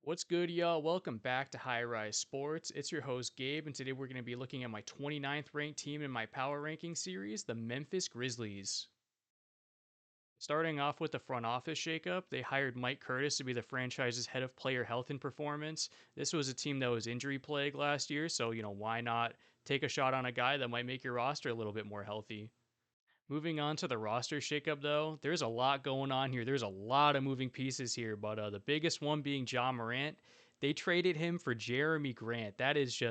What's good, y'all? Welcome back to High Rise Sports. It's your host, Gabe, and today we're going to be looking at my 29th ranked team in my power ranking series, the Memphis Grizzlies. Starting off with the front office shakeup, they hired Mike Curtis to be the franchise's head of player health and performance. This was a team that was injury plagued last year, so, why not take a shot on a guy that might make your roster a little bit more healthy? Moving on to the roster shakeup, though, there's a lot going on here. There's a lot of moving pieces here, but the biggest one being John Morant. They traded him for Jeremy Grant. That is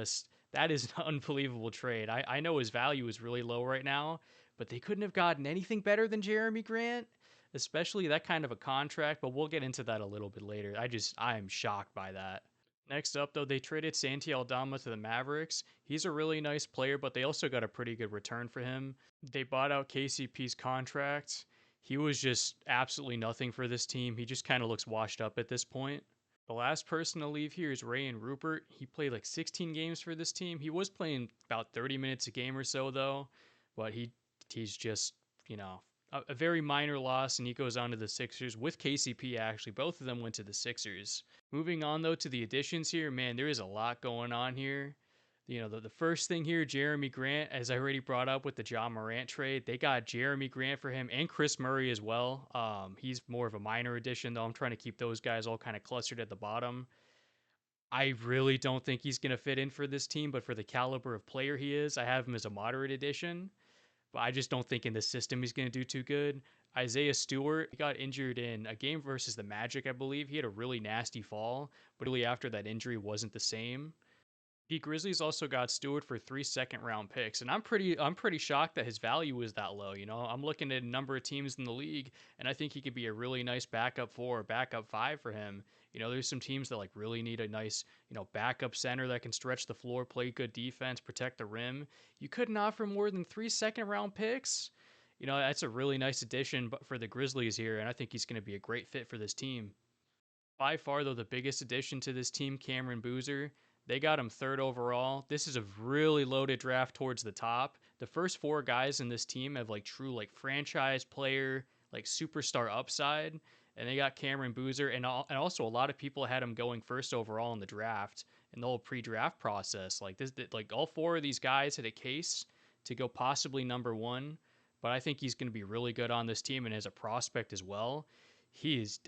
an unbelievable trade. I know his value is really low right now, but they couldn't have gotten anything better than Jeremy Grant, especially that kind of a contract. But we'll get into that a little bit later. I am shocked by that. Next up, though, they traded Santi Aldama to the Mavericks. He's a really nice player, but they also got a pretty good return for him. They bought out KCP's contract. He was just absolutely nothing for this team. He just kind of looks washed up at this point. The last person to leave here is Rayan Rupert. He played like 16 games for this team. He was playing about 30 minutes a game or so, though, but he's just, you know, a very minor loss, and he goes on to the Sixers with KCP, actually. Both of them went to the Sixers. Moving on, though, to the additions here, man, there is a lot going on here. The first thing here, Jeremy Grant, as I already brought up with the John Morant trade, they got Jeremy Grant for him and Chris Murray as well. He's more of a minor addition, though. I'm trying to keep those guys all kind of clustered at the bottom. I really don't think he's going to fit in for this team, but for the caliber of player he is, I have him as a moderate addition. But I just don't think in this system he's going to do too good. Isaiah Stewart, he got injured in a game versus the Magic, I believe. He had a really nasty fall, but really after that injury wasn't the same. The Grizzlies also got Stewart for 3 second-round picks, and I'm pretty shocked that his value is that low. I'm looking at a number of teams in the league, and I think he could be a really nice backup four, or backup five for him. There's some teams that like really need a nice, backup center that can stretch the floor, play good defense, protect the rim. You couldn't offer more than 3 second-round picks. That's a really nice addition, but for the Grizzlies here, and I think he's going to be a great fit for this team. By far, though, the biggest addition to this team, Cameron Boozer. They got him third overall. This is a really loaded draft towards the top. The first four guys in this team have like true like franchise player, like superstar upside, and they got Cameron Boozer, and also a lot of people had him going first overall in the draft in the whole pre-draft process. Like like all four of these guys had a case to go possibly number one, but I think he's going to be really good on this team and as a prospect as well.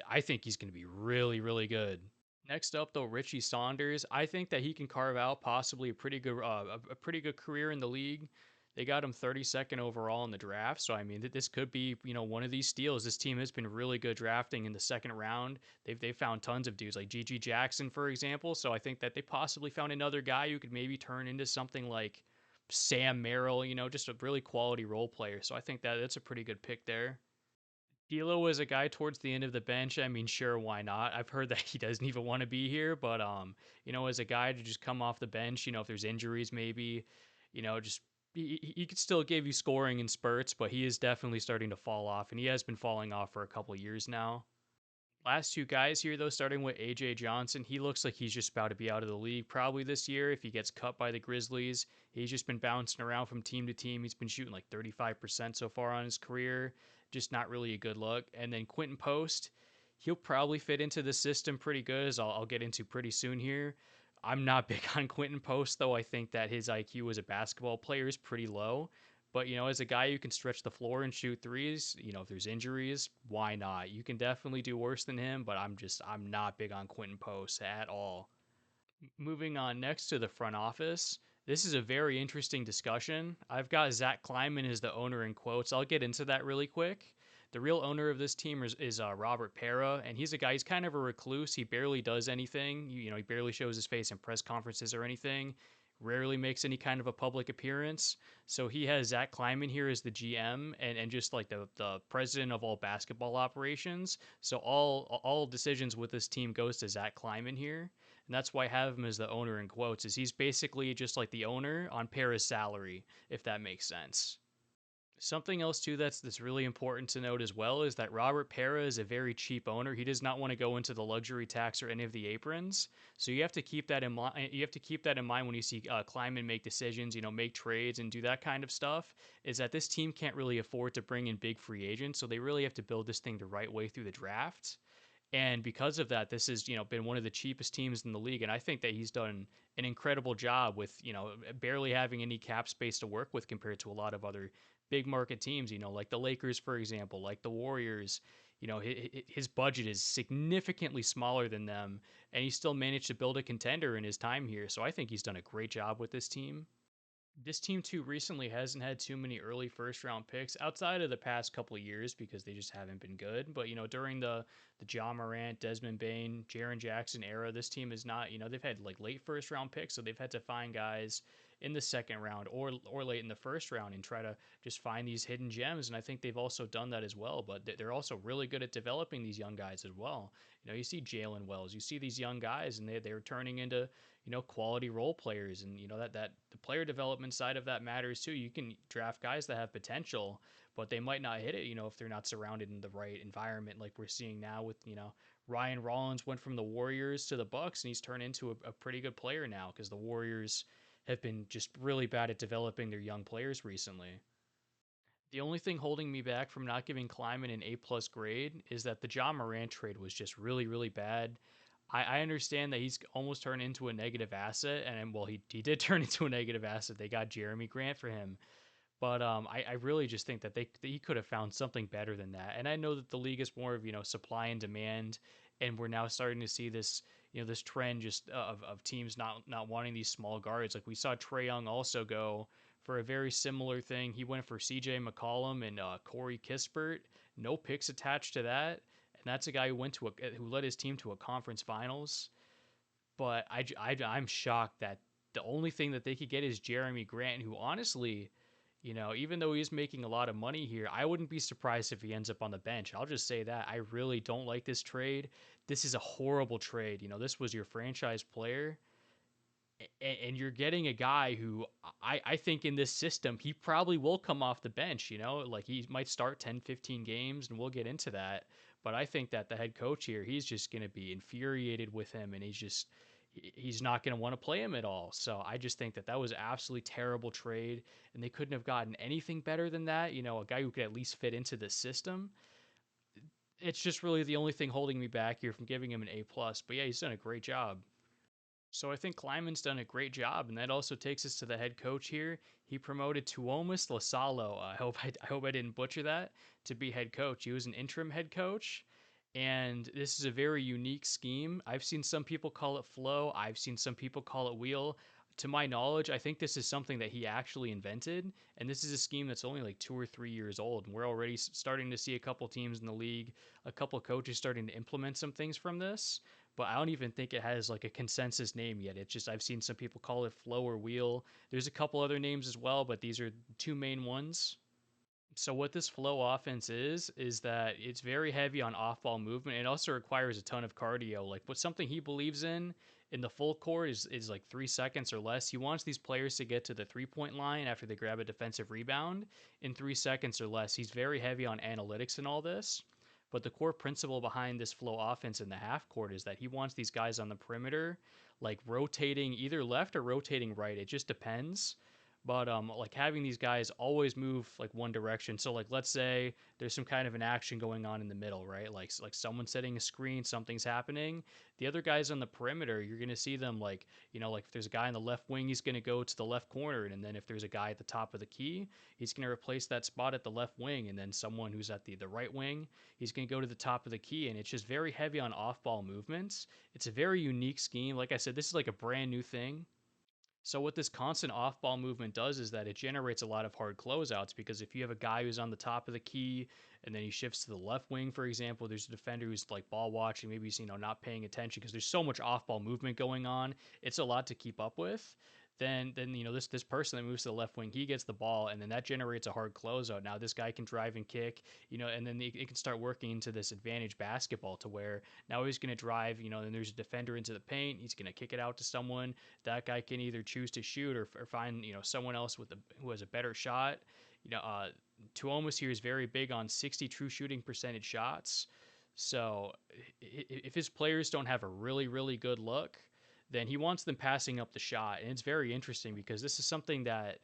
I think he's going to be really, really good. Next up, though, Richie Saunders. I think that he can carve out possibly a pretty good career in the league. They got him 32nd overall in the draft, so I mean, this could be one of these steals. This team has been really good drafting in the second round. They've found tons of dudes like G.G. Jackson, for example. So I think that they possibly found another guy who could maybe turn into something like Sam Merrill. Just a really quality role player. So I think that that's a pretty good pick there. D'Lo was a guy towards the end of the bench. I mean, sure, why not? I've heard that he doesn't even want to be here, but as a guy to just come off the bench, if there's injuries, maybe, just he could still give you scoring in spurts, but he is definitely starting to fall off, and he has been falling off for a couple years now. Last two guys here, though, starting with AJ Johnson, he looks like he's just about to be out of the league probably this year if he gets cut by the Grizzlies. He's just been bouncing around from team to team. He's been shooting like 35% so far on his career. Just not really a good look. And then Quentin Post, he'll probably fit into the system pretty good, as I'll get into pretty soon here. I'm not big on Quentin Post, though. I think that his IQ as a basketball player is pretty low. But, as a guy who can stretch the floor and shoot threes, if there's injuries, why not? You can definitely do worse than him, but I'm not big on Quentin Post at all. Moving on next to the front office. This is a very interesting discussion. I've got Zach Kleiman as the owner in quotes. I'll get into that really quick. The real owner of this team is Robert Pera, and he's a guy. He's kind of a recluse. He barely does anything. He barely shows his face in press conferences or anything. Rarely makes any kind of a public appearance. So he has Zach Kleiman here as the GM and just like the president of all basketball operations. So all decisions with this team goes to Zach Kleiman here, and that's why I have him as the owner in quotes. Is he's basically just like the owner on Pera's salary, if that makes sense. Something else too that's really important to note as well is that Robert Pera is a very cheap owner. He does not want to go into the luxury tax or any of the aprons. So you have to keep that in mind. You have to keep that in mind when you see Kleiman make decisions, make trades and do that kind of stuff. Is that this team can't really afford to bring in big free agents, so they really have to build this thing the right way through the draft. And because of that, this has, been one of the cheapest teams in the league. And I think that he's done an incredible job with, barely having any cap space to work with compared to a lot of other big market teams, like the Lakers, for example, like the Warriors. His budget is significantly smaller than them, and he still managed to build a contender in his time here. So I think he's done a great job with this team. This team too recently hasn't had too many early first round picks outside of the past couple of years because they just haven't been good. But during the John Morant, Desmond Bain, Jaren Jackson era, this team is not, they've had like late first round picks, so they've had to find guys in the second round or late in the first round and try to just find these hidden gems. And I think they've also done that as well. But they're also really good at developing these young guys as well. You see Jalen Wells, you see these young guys, and they're turning into quality role players. And that the player development side of that matters too. You can draft guys that have potential, but they might not hit it, if they're not surrounded in the right environment, like we're seeing now with, Ryan Rollins went from the Warriors to the Bucks, and he's turned into a pretty good player now because the Warriors have been just really bad at developing their young players recently. The only thing holding me back from not giving Kleiman an A plus grade is that the John Morant trade was just really, really bad. I understand that he's almost turned into a negative asset, and well, he did turn into a negative asset. They got Jeremy Grant for him, but I really just think that that he could have found something better than that. And I know that the league is more of supply and demand, and we're now starting to see this this trend just of teams not wanting these small guards. Like we saw Trae Young also go for a very similar thing. He went for C.J. McCollum and Corey Kispert. No picks attached to that, and that's a guy who led his team to a conference finals. But I'm shocked that the only thing that they could get is Jeremy Grant, who honestly, even though he's making a lot of money here, I wouldn't be surprised if he ends up on the bench. I'll just say that. I really don't like this trade. This is a horrible trade. This was your franchise player, and you're getting a guy who I think in this system, he probably will come off the bench, like he might start 10, 15 games, and we'll get into that. But I think that the head coach here, he's just going to be infuriated with him, and he's not going to want to play him at all. So I just think that was absolutely terrible trade, and they couldn't have gotten anything better than that. A guy who could at least fit into the system. It's just really the only thing holding me back here from giving him an A plus. But yeah, he's done a great job. So I think Kleiman's done a great job, and that also takes us to the head coach here. He promoted Tuomas Lasalo. I hope I didn't butcher that, to be head coach. He was an interim head coach, and this is a very unique scheme. I've seen some people call it flow. I've seen some people call it wheel. To my knowledge, I think this is something that he actually invented, and this is a scheme that's only like 2 or 3 years old, and we're already starting to see a couple teams in the league, a couple coaches starting to implement some things from this. But I don't even think it has like a consensus name yet. It's just I've seen some people call it flow or wheel. There's a couple other names as well, but these are two main ones. So what this flow offense is that it's very heavy on off-ball movement. It also requires a ton of cardio. Like what something he believes in the full court is like 3 seconds or less. He wants these players to get to the 3 point line after they grab a defensive rebound in 3 seconds or less. He's very heavy on analytics and all this. But the core principle behind this flow offense in the half court is that he wants these guys on the perimeter, like rotating either left or rotating right. It just depends, but like having these guys always move like one direction. So like let's say there's some kind of an action going on in the middle, right? Like someone setting a screen, something's happening. The other guys on the perimeter, you're going to see them like, like if there's a guy in the left wing, he's going to go to the left corner, and then if there's a guy at the top of the key, he's going to replace that spot at the left wing, and then someone who's at the right wing, he's going to go to the top of the key. And it's just very heavy on off-ball movements. It's a very unique scheme. Like I said, this is like a brand new thing. So what this constant off-ball movement does is that it generates a lot of hard closeouts, because if you have a guy who's on the top of the key and then he shifts to the left wing, for example, there's a defender who's like ball watching, maybe he's not paying attention because there's so much off-ball movement going on. It's a lot to keep up with. Then this person that moves to the left wing, he gets the ball, and then that generates a hard closeout. Now this guy can drive and kick, and then it can start working into this advantage basketball to where now he's going to drive, and there's a defender into the paint. He's going to kick it out to someone. That guy can either choose to shoot or find someone else who has a better shot. Tuomas here is very big on 60 true shooting percentage shots. So if his players don't have a really, really good look, then he wants them passing up the shot. And it's very interesting because this is something that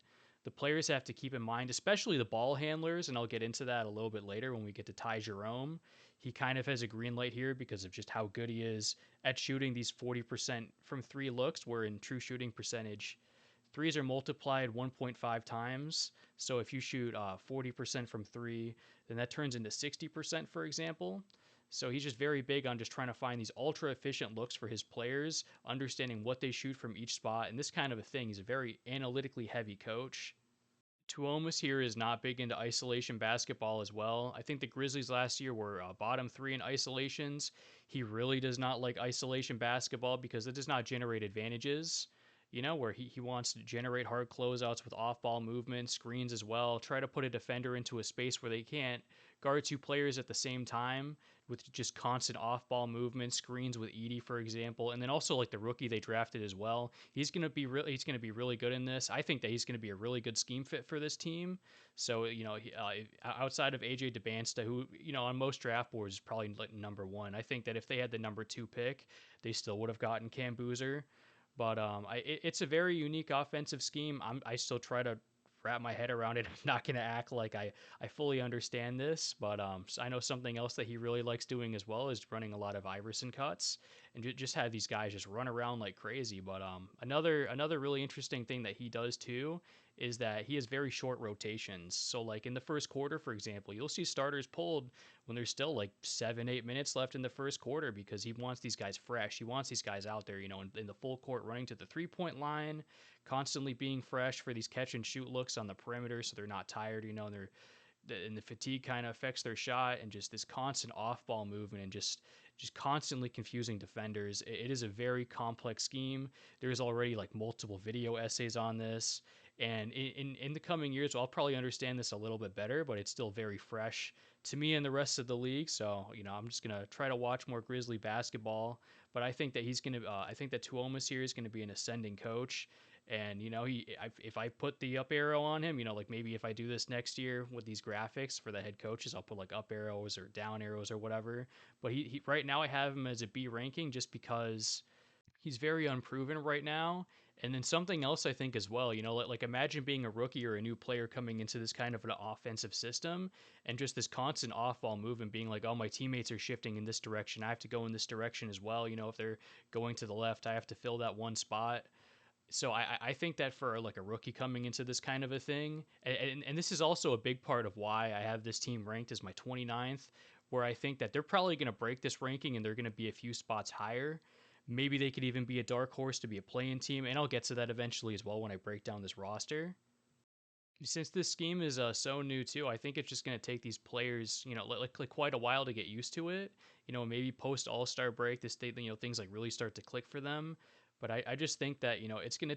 the players have to keep in mind, especially the ball handlers. And I'll get into that a little bit later when we get to Ty Jerome. he kind of has a green light here because of just how good he is at shooting these 40% from three looks, where in true shooting percentage, threes are multiplied 1.5 times. So if you shoot 40% from three, then that turns into 60%, for example. So he's just very big on just trying to find these ultra efficient looks for his players, understanding what they shoot from each spot, and this kind of a thing. He's a very analytically heavy coach. Tuomas here is not big into isolation basketball as well. I think the Grizzlies last year were bottom three in isolations. He really does not like isolation basketball because it does not generate advantages. Where he wants to generate hard closeouts with off ball movement, screens as well, try to put a defender into a space where they can't guard two players at the same time with just constant off ball movement, screens with Edie, for example, and then also like the rookie they drafted as well. He's gonna be really good in this. I think that he's gonna be a really good scheme fit for this team. So outside of AJ DeBansta, who on most draft boards is probably like number one, I think that if they had the number two pick, they still would have gotten Cam Boozer. But it's a very unique offensive scheme. I still try to wrap my head around it. I'm not going to act like I fully understand this, but I know something else that he really likes doing as well is running a lot of Iverson cuts and just have these guys just run around like crazy. But another really interesting thing that he does too is that he has very short rotations. So like in the first quarter, for example, you'll see starters pulled when there's still like 7-8 minutes left in the first quarter because he wants these guys fresh. He wants these guys out there, in the full court running to the 3-point line, constantly being fresh for these catch and shoot looks on the perimeter so they're not tired, and the fatigue kind of affects their shot, and just this constant off-ball movement and just constantly confusing defenders. It is a very complex scheme. There's already like multiple video essays on this, and in the coming years, I'll probably understand this a little bit better, but it's still very fresh to me and the rest of the league. So I'm just gonna try to watch more Grizzly basketball. But I think that I think that Tuomas here is gonna be an ascending coach. And if I put the up arrow on him, like maybe if I do this next year with these graphics for the head coaches, I'll put like up arrows or down arrows or whatever. But he right now I have him as a B ranking just because he's very unproven right now. And then something else I think as well, like imagine being a rookie or a new player coming into this kind of an offensive system and just this constant off ball movement being like, oh, my teammates are shifting in this direction. I have to go in this direction as well. If they're going to the left, I have to fill that one spot. So I think that for like a rookie coming into this kind of a thing, and this is also a big part of why I have this team ranked as my 29th, where I think that they're probably going to break this ranking and they're going to be a few spots higher. Maybe they could even be a dark horse to be a play-in team, and I'll get to that eventually as well when I break down this roster. Since this scheme is so new too, I think it's just going to take these players, like quite a while to get used to it. Maybe post All Star break, things like really start to click for them. But I just think that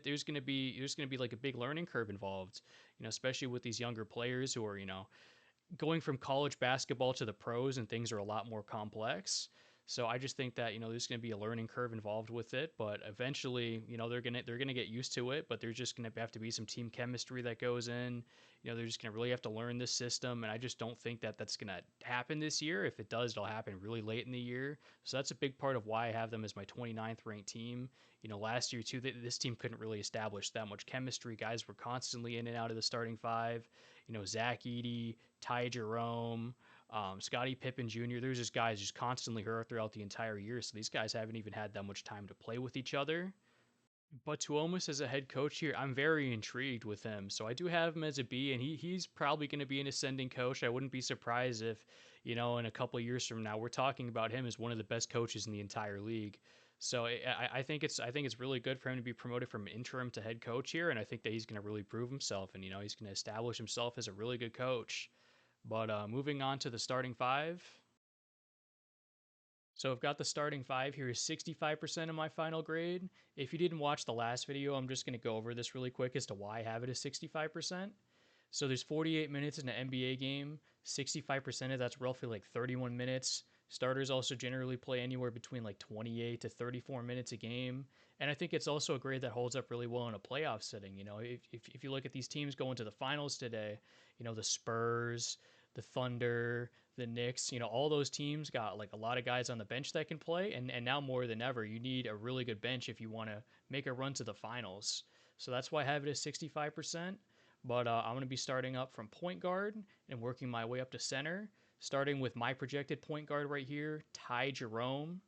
there's gonna be like a big learning curve involved. Especially with these younger players who are going from college basketball to the pros, and things are a lot more complex. So I just think that there's going to be a learning curve involved with it, but eventually they're gonna get used to it. But there's just going to have to be some team chemistry that goes in. They're just going to really have to learn this system, and I just don't think that that's going to happen this year. If it does, it'll happen really late in the year. So that's a big part of why I have them as my 29th ranked team. Last year too, this team couldn't really establish that much chemistry. Guys were constantly in and out of the starting five. Zach Edey, Ty Jerome, Scottie Pippen Jr. There's just guys just constantly hurt throughout the entire year. So these guys haven't even had that much time to play with each other. But Tuomas as a head coach here, I'm very intrigued with him. So I do have him as a B, and he's probably going to be an ascending coach. I wouldn't be surprised if, in a couple of years from now, we're talking about him as one of the best coaches in the entire league. So I think it's really good for him to be promoted from interim to head coach here, and I think that he's going to really prove himself, and he's going to establish himself as a really good coach. But moving on to the starting five. So I've got the starting five here is 65% of my final grade. If you didn't watch the last video, I'm just going to go over this really quick as to why I have it as 65%. So there's 48 minutes in an NBA game. 65% of that's roughly like 31 minutes. Starters also generally play anywhere between like 28 to 34 minutes a game. And I think it's also a grade that holds up really well in a playoff setting. If you look at these teams going to the finals today, the Spurs, the Thunder, the Knicks, all those teams got like a lot of guys on the bench that can play. And now more than ever, you need a really good bench if you want to make a run to the finals. So that's why I have it as 65%. But I'm going to be starting up from point guard and working my way up to center. Starting with my projected point guard right here, Ty Jerome.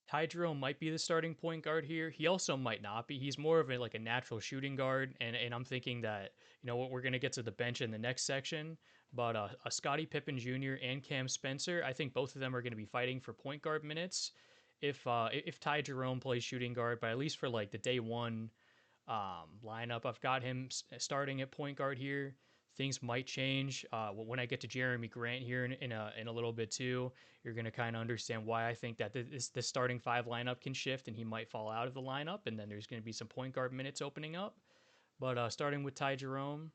Ty Jerome might be the starting point guard here. He also might not be. He's more of a natural shooting guard, and I'm thinking that what we're gonna get to the bench in the next section. But Scottie Pippen Jr. and Cam Spencer, I think both of them are gonna be fighting for point guard minutes. If Ty Jerome plays shooting guard, but at least for like the day one lineup, I've got him starting at point guard here. Things might change when I get to Jeremy Grant here in a little bit too. You're going to kind of understand why I think that this starting five lineup can shift and he might fall out of the lineup, and then there's going to be some point guard minutes opening up. But starting with Ty Jerome,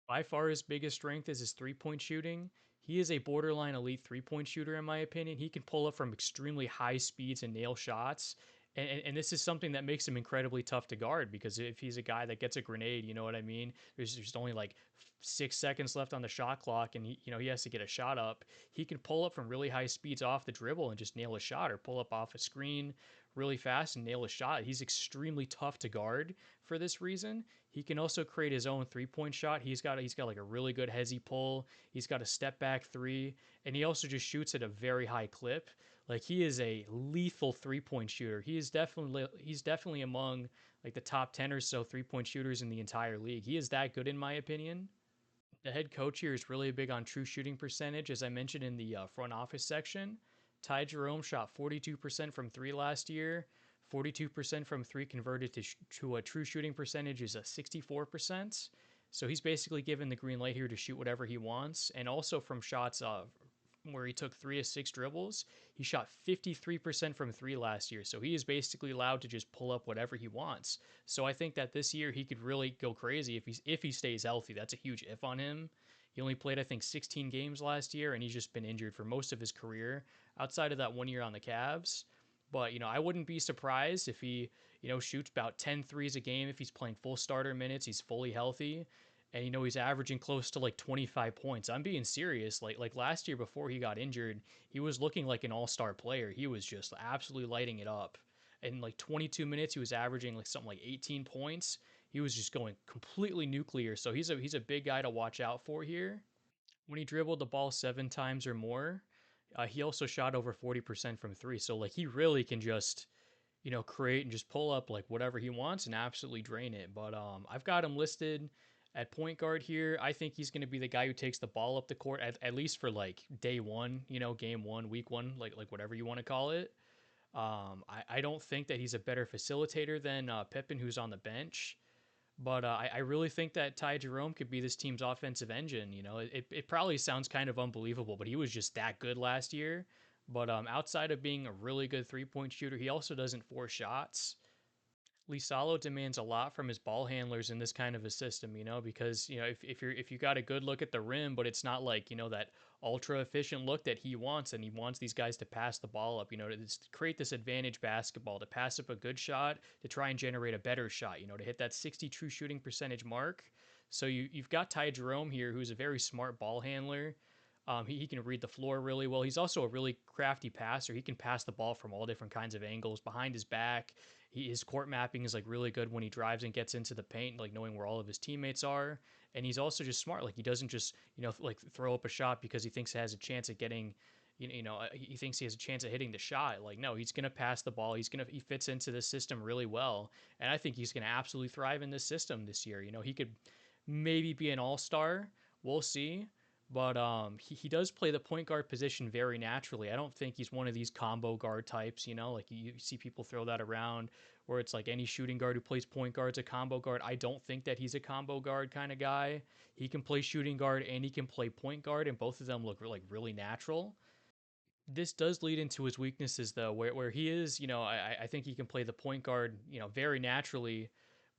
by far his biggest strength is his three-point shooting. He is a borderline elite three-point shooter, in my opinion. He can pull up from extremely high speeds and nail shots. And this is something that makes him incredibly tough to guard, because if he's a guy that gets a grenade, you know what I mean? There's just only like 6 seconds left on the shot clock, and he has to get a shot up. He can pull up from really high speeds off the dribble and just nail a shot, or pull up off a screen really fast and nail a shot. He's extremely tough to guard for this reason. He can also create his own three-point shot. He's got like a really good hezzy pull. He's got a step back three, and he also just shoots at a very high clip. Like, he is a lethal three-point shooter. He's definitely among like the top 10 or so three-point shooters in the entire league. He is that good, in my opinion. The head coach here is really big on true shooting percentage, as I mentioned in the front office section. Ty Jerome shot 42% from three last year. 42% from three converted to a true shooting percentage is a 64%. So he's basically given the green light here to shoot whatever he wants. And also from shots where he took 3 of 6 dribbles, he shot 53% from three last year. So he is basically allowed to just pull up whatever he wants. So I think that this year he could really go crazy if he stays healthy. That's a huge if on him. He only played, I think, 16 games last year, and he's just been injured for most of his career outside of that 1 year on the Cavs. But, I wouldn't be surprised if he, shoots about 10 threes a game if he's playing full starter minutes, he's fully healthy. And, he's averaging close to like 25 points. I'm being serious. Like last year before he got injured, he was looking like an all-star player. He was just absolutely lighting it up. In like 22 minutes, he was averaging like something like 18 points. He was just going completely nuclear. So he's a big guy to watch out for here. When he dribbled the ball 7 times or more, he also shot over 40% from three. So like, he really can just create and just pull up like whatever he wants and absolutely drain it. But I've got him listed at point guard here. I think he's going to be the guy who takes the ball up the court at least for like day one, game one, week one, like whatever you want to call it. I don't think that he's a better facilitator than Pippen, who's on the bench. But I really think that Ty Jerome could be this team's offensive engine. It probably sounds kind of unbelievable, but he was just that good last year. But outside of being a really good three-point shooter, he also doesn't force shots. Lisalo demands a lot from his ball handlers in this kind of a system, because if you got a good look at the rim, but it's not like that ultra efficient look that he wants, and he wants these guys to pass the ball up, to create this advantage basketball, to pass up a good shot, to try and generate a better shot, to hit that 60 true shooting percentage mark. So you've got Ty Jerome here, who's a very smart ball handler. He can read the floor really well. He's also a really crafty passer. He can pass the ball from all different kinds of angles, behind his back. His court mapping is like really good when he drives and gets into the paint, like knowing where all of his teammates are. And he's also just smart. Like, he doesn't just like throw up a shot because he thinks he has a chance at getting he thinks he has a chance at hitting the shot. Like, no, he's gonna pass the ball. He fits into the system really well, and I think he's gonna absolutely thrive in this system this year. He could maybe be an all-star. We'll see. But he does play the point guard position very naturally. I don't think he's one of these combo guard types, like you see people throw that around, where it's like any shooting guard who plays point guard's a combo guard. I don't think that he's a combo guard kind of guy. He can play shooting guard and he can play point guard, and both of them look like really natural. This does lead into his weaknesses, though, where he is, I think he can play the point guard, very naturally,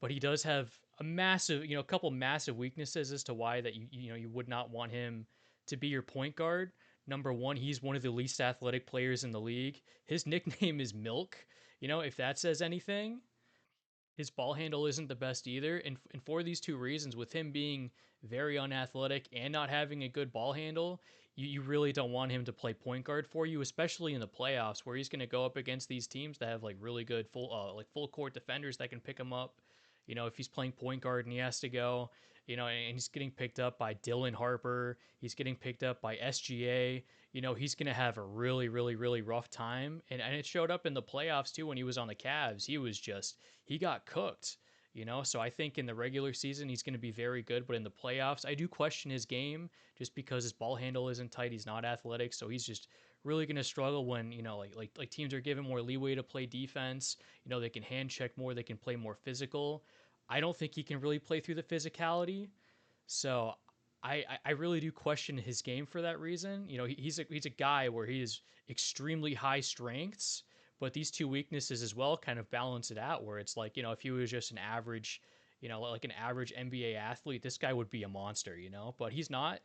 but he does have a massive, a couple massive weaknesses as to why that you would not want him to be your point guard. Number one, he's one of the least athletic players in the league. His nickname is Milk, if that says anything. His ball handle isn't the best either. And for these two reasons, with him being very unathletic and not having a good ball handle, you really don't want him to play point guard for you, especially in the playoffs, where he's going to go up against these teams that have like really good full court defenders that can pick him up. if he's playing point guard and he has to go, and he's getting picked up by Dylan Harper, he's getting picked up by SGA, he's going to have a really, really, really rough time. And it showed up in the playoffs too when he was on the Cavs. He got cooked. So I think in the regular season he's going to be very good, but in the playoffs I do question his game just because his ball handle isn't tight. He's not athletic, so he's just really going to struggle when like teams are given more leeway to play defense. They can hand check more, they can play more physical. I don't think he can really play through the physicality. So I really do question his game for that reason. He's a guy where he is extremely high strengths, but these two weaknesses as well kind of balance it out. Where it's like, if he was just an average, like an average NBA athlete, this guy would be a monster. But he's not.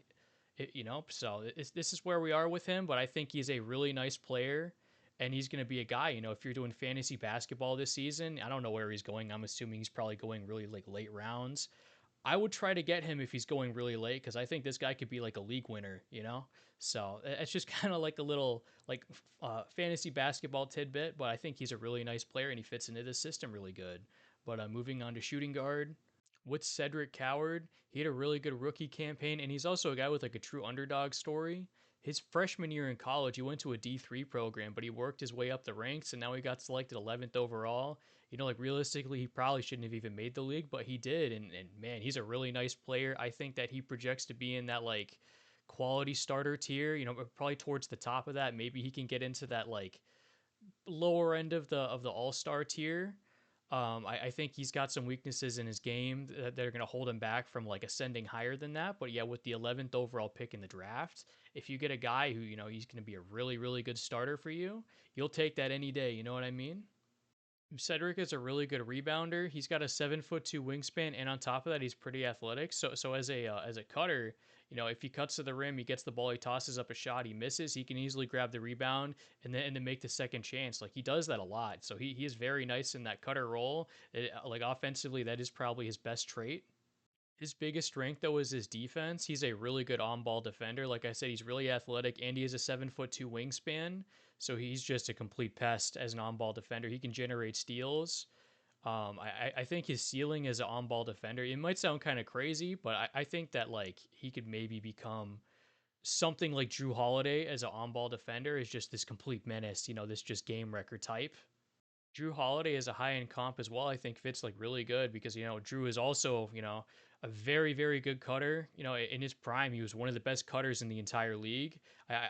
So this is where we are with him. But I think he's a really nice player. And he's going to be a guy, if you're doing fantasy basketball this season, I don't know where he's going. I'm assuming he's probably going really like late rounds. I would try to get him if he's going really late because I think this guy could be like a league winner. So it's just kind of like a little like fantasy basketball tidbit, but I think he's a really nice player and he fits into the system really good. But moving on to shooting guard, with Cedric Coward, he had a really good rookie campaign, and he's also a guy with like a true underdog story. His freshman year in college, he went to a D3 program, but he worked his way up the ranks, and now he got selected 11th overall. Like realistically, he probably shouldn't have even made the league, but he did, and man, he's a really nice player. I think that he projects to be in that like quality starter tier, probably towards the top of that. Maybe he can get into that like lower end of the All Star tier. I think he's got some weaknesses in his game that are going to hold him back from like ascending higher than that. But yeah, with the 11th overall pick in the draft, if you get a guy who he's going to be a really really good starter for you, you'll take that any day. You know what I mean? Cedric is a really good rebounder. He's got a 7'2" wingspan, and on top of that, he's pretty athletic. So as a cutter, if he cuts to the rim, he gets the ball, he tosses up a shot, he misses, he can easily grab the rebound and then make the second chance. Like he does that a lot. So he is very nice in that cutter role. Like offensively, that is probably his best trait. His biggest strength though is his defense. He's a really good on-ball defender. Like I said, he's really athletic and he has a 7'2" wingspan. So he's just a complete pest as an on-ball defender. He can generate steals. I think his ceiling as an on-ball defender. It might sound kind of crazy, but I think that like he could maybe become something like Drew Holiday as an on-ball defender. Is just this complete menace. This just game record type. Drew Holiday is a high end comp as well. I think fits like really good because Drew is also a very very good cutter. In his prime, he was one of the best cutters in the entire league.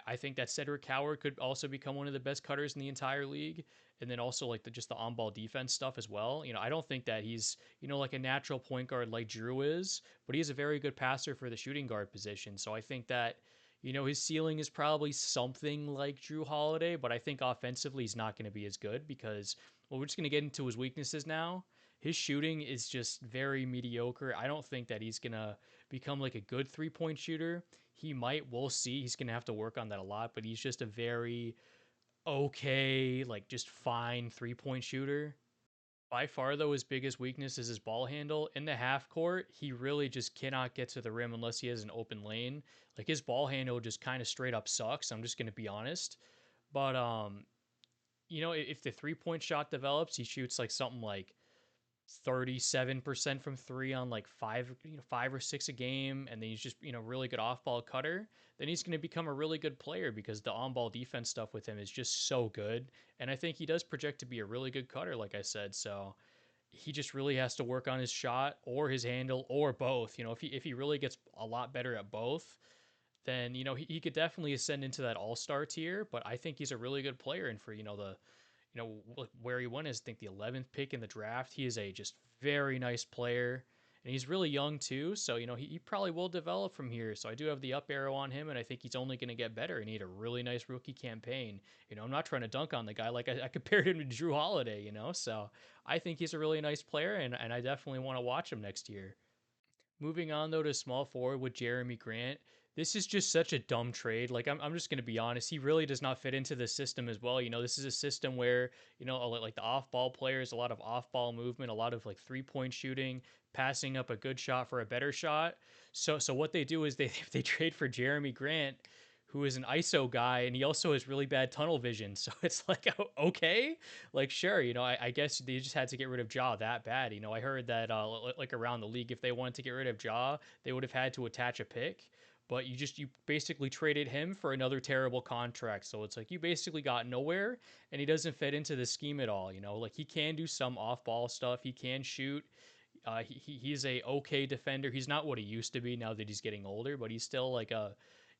I think that Cedric Coward could also become one of the best cutters in the entire league, and then also like just the on ball defense stuff as well. I don't think that he's like a natural point guard like Drew is, but he's a very good passer for the shooting guard position. So I think that his ceiling is probably something like Drew Holiday, but I think offensively he's not going to be as good because, well, we're just going to get into his weaknesses now. His shooting is just very mediocre. I don't think that he's going to become like a good 3-point shooter. He might, we'll see. He's going to have to work on that a lot, but he's just a very okay, like just fine 3-point shooter. By far, though, his biggest weakness is his ball handle. In the half court, he really just cannot get to the rim unless he has an open lane. Like his ball handle just kind of straight up sucks. I'm just gonna be honest. But if the 3-point shot develops, he shoots like something like 37% from three on like five or six a game, and then he's just really good off ball cutter. Then he's going to become a really good player because the on ball defense stuff with him is just so good. And I think he does project to be a really good cutter, like I said. So he just really has to work on his shot or his handle or both. If he really gets a lot better at both, then he could definitely ascend into that all-star tier. But I think he's a really good player, and for the where he went is I think the 11th pick in the draft. He is a just very nice player, and he's really young too. So he probably will develop from here. So I do have the up arrow on him, and I think he's only going to get better. And he had a really nice rookie campaign. I'm not trying to dunk on the guy. Like I compared him to Drew Holiday. So I think he's a really nice player, and I definitely want to watch him next year. Moving on though to small forward with Jeremy Grant. This is just such a dumb trade. Like I'm just gonna be honest. He really does not fit into the system as well. This is a system where like the off-ball players, a lot of off-ball movement, a lot of like 3-point shooting, passing up a good shot for a better shot. So what they do is they they trade for Jeremy Grant, who is an ISO guy, and he also has really bad tunnel vision. So it's like, okay, like sure, I guess they just had to get rid of Jaw that bad. I heard that like around the league, if they wanted to get rid of Jaw, they would have had to attach a pick. But you basically traded him for another terrible contract. So it's like you basically got nowhere, and he doesn't fit into the scheme at all. Like he can do some off ball stuff, he can shoot. He's a okay defender. He's not what he used to be now that he's getting older, but he's still like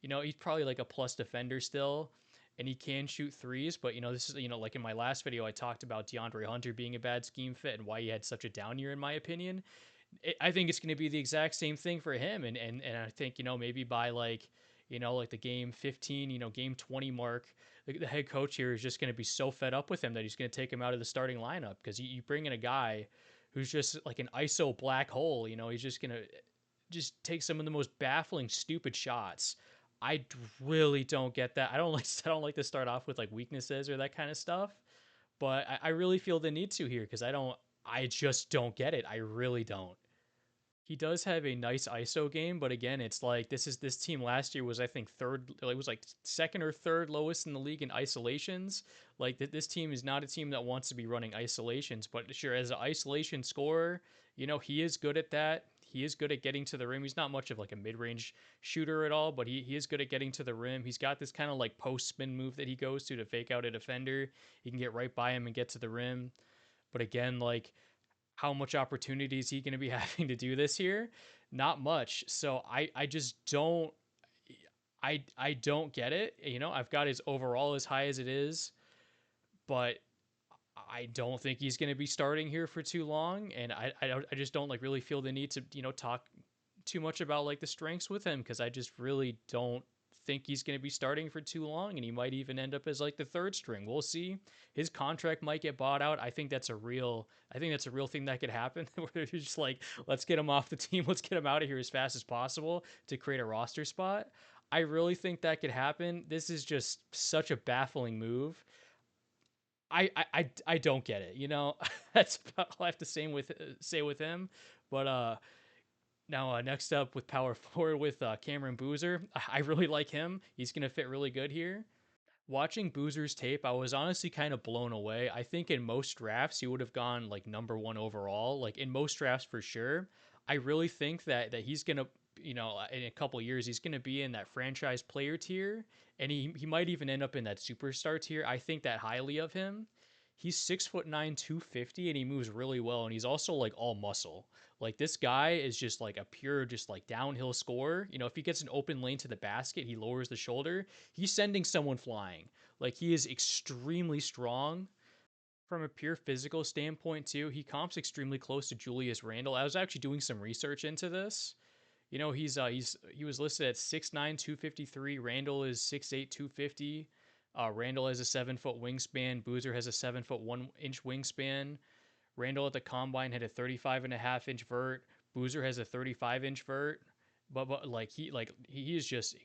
he's probably like a plus defender still, and he can shoot threes. But this is like in my last video, I talked about DeAndre Hunter being a bad scheme fit and why he had such a down year in my opinion. I think it's going to be the exact same thing for him, and I think maybe by like like the game 15, game 20 mark, the head coach here is just going to be so fed up with him that he's going to take him out of the starting lineup because you bring in a guy who's just like an ISO black hole. He's just going to just take some of the most baffling, stupid shots. I really don't get that. I don't like I don't like to start off with like weaknesses or that kind of stuff, but I really feel the need to here because I just don't get it. I really don't. He does have a nice ISO game, but again, it's like this team last year was I think third, it was like second or third lowest in the league in isolations. Like this team is not a team that wants to be running isolations, but sure as an isolation scorer, he is good at that. He is good at getting to the rim. He's not much of like a mid-range shooter at all, but he is good at getting to the rim. He's got this kind of like post spin move that he goes to fake out a defender. He can get right by him and get to the rim. But again, like how much opportunity is he going to be having to do this year? Not much. So I just don't I don't get it. I've got his overall as high as it is, but I don't think he's going to be starting here for too long, and I just don't like really feel the need to talk too much about like the strengths with him because I just really don't think he's going to be starting for too long, and he might even end up as like the third string. We'll see. His contract might get bought out. I think that's a real thing that could happen. Where you're just like, let's get him off the team. Let's get him out of here as fast as possible to create a roster spot. I really think that could happen. This is just such a baffling move. I don't get it. That's about all I have to say with him. But now next up with power forward with Cameron Boozer, I really like him. He's gonna fit really good here. Watching Boozer's tape, I was honestly kind of blown away. I think in most drafts he would have gone like number one overall, like in most drafts for sure. I really think that he's gonna, in a couple years he's gonna be in that franchise player tier, and he might even end up in that superstar tier. I think that highly of him. He's 6'9", 250, and he moves really well, and he's also like all muscle. Like this guy is just like a pure, just like downhill scorer. If he gets an open lane to the basket, he lowers the shoulder. He's sending someone flying. Like he is extrememely strong. From a pure physical standpoint, too, he comps extremely close to Julius Randle. I was actually doing some research into this. He was listed at 6'9", 253. Randle is 6'8", 250. Randle has a 7-foot wingspan. Boozer has a 7-foot 1-inch wingspan. Randle at the combine had a 35.5-inch vert. Boozer has a 35-inch vert. But like he is just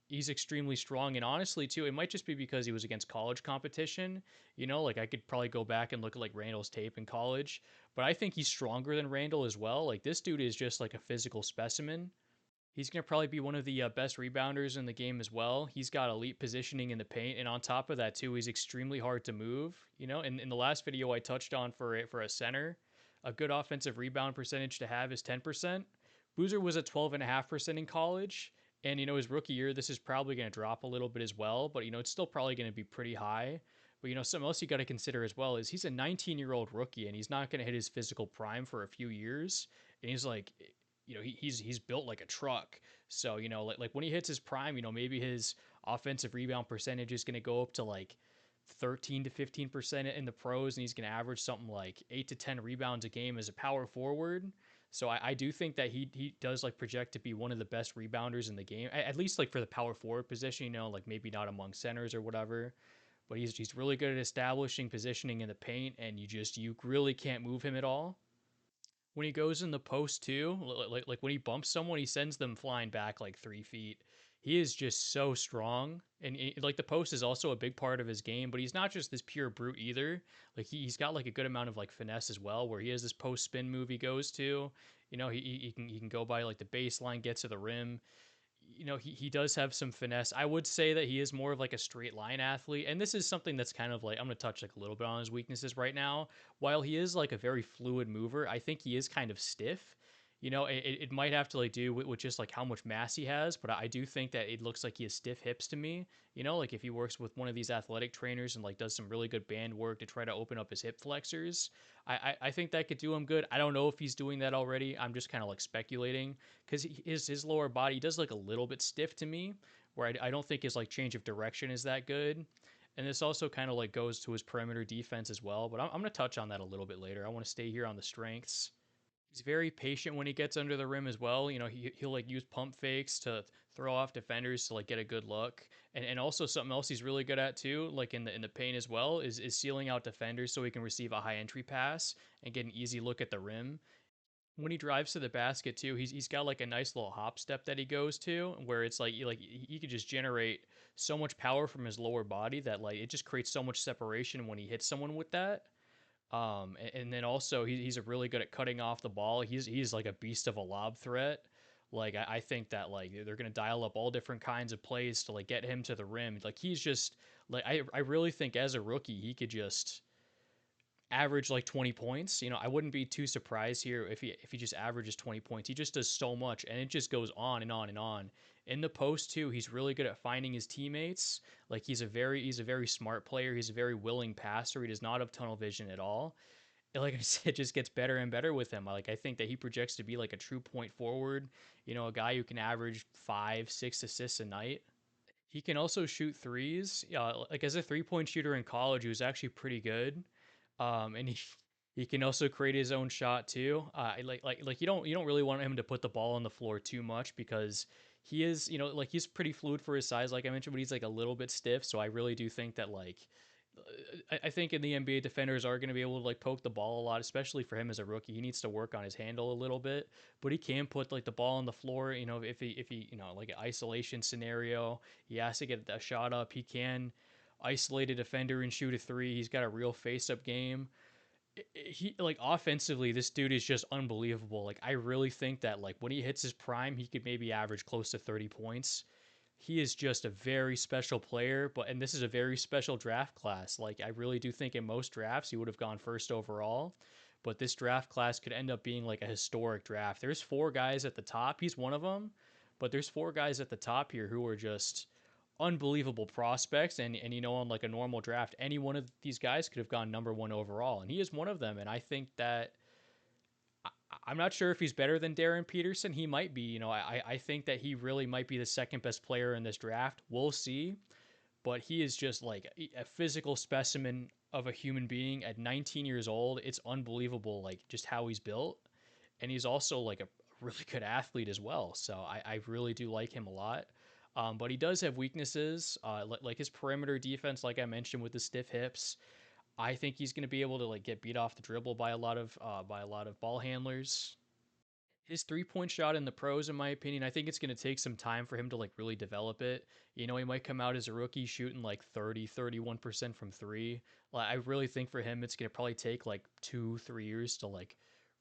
he's extremely strong, and honestly too, it might just be because he was against college competition. Like I could probably go back and look at like Randall's tape in college, but I think he's stronger than Randall as well. Like this dude is just like a physical specimen. He's going to probably be one of the best rebounders in the game as well. He's got elite positioning in the paint, and on top of that too, he's extremely hard to move. In the last video I touched on for a center, a good offensive rebound percentage to have is 10%. Boozer was at 12.5% in college, and his rookie year, this is probably going to drop a little bit as well, but it's still probably going to be pretty high. But something else you got to consider as well is he's a 19-year-old rookie, and he's not going to hit his physical prime for a few years. And he's like, he's built like a truck. So like when he hits his prime, maybe his offensive rebound percentage is going to go up to like 13 to 15% in the pros, and he's going to average something like 8 to 10 rebounds a game as a power forward. So I do think that he does like project to be one of the best rebounders in the game, at least like for the power forward position. Like maybe not among centers or whatever, but he's really good at establishing positioning in the paint, and you really can't move him at all. When he goes in the post too, like when he bumps someone, he sends them flying back like 3 feet. He is just so strong, and like the post is also a big part of his game. But he's not just this pure brute either. Like he's got like a good amount of like finesse as well, where he has this post spin move he goes to. He can go by like the baseline, get to the rim. he does have some finesse. I would say that he is more of like a straight line athlete, and this is something that's kind of like I'm going to touch like a little bit on his weaknesses right now. While he is like a very fluid mover, I think he is kind of stiff. It might have to like do with just like how much mass he has, but I do think that it looks like he has stiff hips to me. Like if he works with one of these athletic trainers and like does some really good band work to try to open up his hip flexors, I think that could do him good. I don't know if he's doing that already. I'm just kind of like speculating because his lower body does look a little bit stiff to me, where I don't think his like change of direction is that good. And this also kind of like goes to his perimeter defense as well. But I'm going to touch on that a little bit later. I want to stay here on the strengths. He's very patient when he gets under the rim as well. He'll like use pump fakes to throw off defenders to like get a good look. And also something else he's really good at too, like in the paint as well, is sealing out defenders so he can receive a high entry pass and get an easy look at the rim. When he drives to the basket too, he's got like a nice little hop step that he goes to where it's like he could just generate so much power from his lower body that like it just creates so much separation when he hits someone with that. And then also he's a really good at cutting off the ball. He's like a beast of a lob threat. Like I think that like they're gonna dial up all different kinds of plays to like get him to the rim. Like he's just like I really think as a rookie he could just average like 20 points. I wouldn't be too surprised here if he just averages 20 points. He just does so much and it just goes on and on and on. In the post too, he's really good at finding his teammates. Like he's a very smart player. He's a very willing passer. He does not have tunnel vision at all. And like I said, it just gets better and better with him. Like I think that he projects to be like a true point forward, a guy who can average 5, 6 assists a night. He can also shoot threes. Like as a 3-point shooter in college, he was actually pretty good. And he can also create his own shot too. Like you don't really want him to put the ball on the floor too much because he is like he's pretty fluid for his size, like I mentioned, but he's like a little bit stiff. So I really do think that like I think in the NBA defenders are going to be able to like poke the ball a lot, especially for him as a rookie. He needs to work on his handle a little bit, but he can put like the ball on the floor. If he like an isolation scenario, he has to get a shot up. He can isolate a defender and shoot a three. He's got a real face up game. He like offensively, this dude is just unbelievable. Like I really think that like when he hits his prime, he could maybe average close to 30 points. He is just a very special player, and this is a very special draft class. Like I really do think in most drafts he would have gone first overall, but this draft class could end up being like a historic draft. There's four guys at the top. He's one of them, but there's four guys at the top here who are just unbelievable prospects. And on like a normal draft, any one of these guys could have gone number one overall, and he is one of them. And I think that I'm not sure if he's better than Darren Peterson. He might be. I think that he really might be the second best player in this draft. We'll see. But he is just like a physical specimen of a human being at 19 years old. It's unbelievable, like just how he's built. And he's also like a really good athlete as well. So I really do like him a lot. But he does have weaknesses, like his perimeter defense, like I mentioned, with the stiff hips. I think he's going to be able to like get beat off the dribble by a lot of ball handlers. His 3-point shot in the pros, in my opinion, I think it's going to take some time for him to like really develop it. He might come out as a rookie shooting like 30, 31% from three. Like I really think for him it's going to probably take like 2, 3 years to like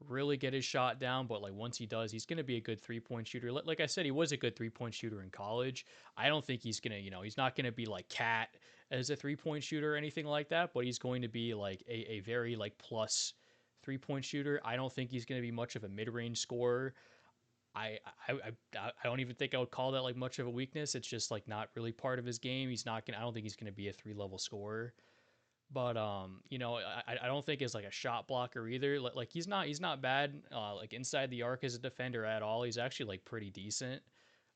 really get his shot down. But like once he does, he's going to be a good 3-point shooter. Like I said, he was a good 3-point shooter in college. I don't think he's going to, he's not going to be like Cat as a 3-point shooter or anything like that, but he's going to be like a very like plus 3-point shooter. I don't think he's going to be much of a mid-range scorer. I don't even think I would call that like much of a weakness. It's just like not really part of his game. He's not gonna. I don't think he's gonna be a 3-level scorer. But I don't think he's like a shot blocker either. Like he's not bad. Like inside the arc as a defender at all. He's actually like pretty decent.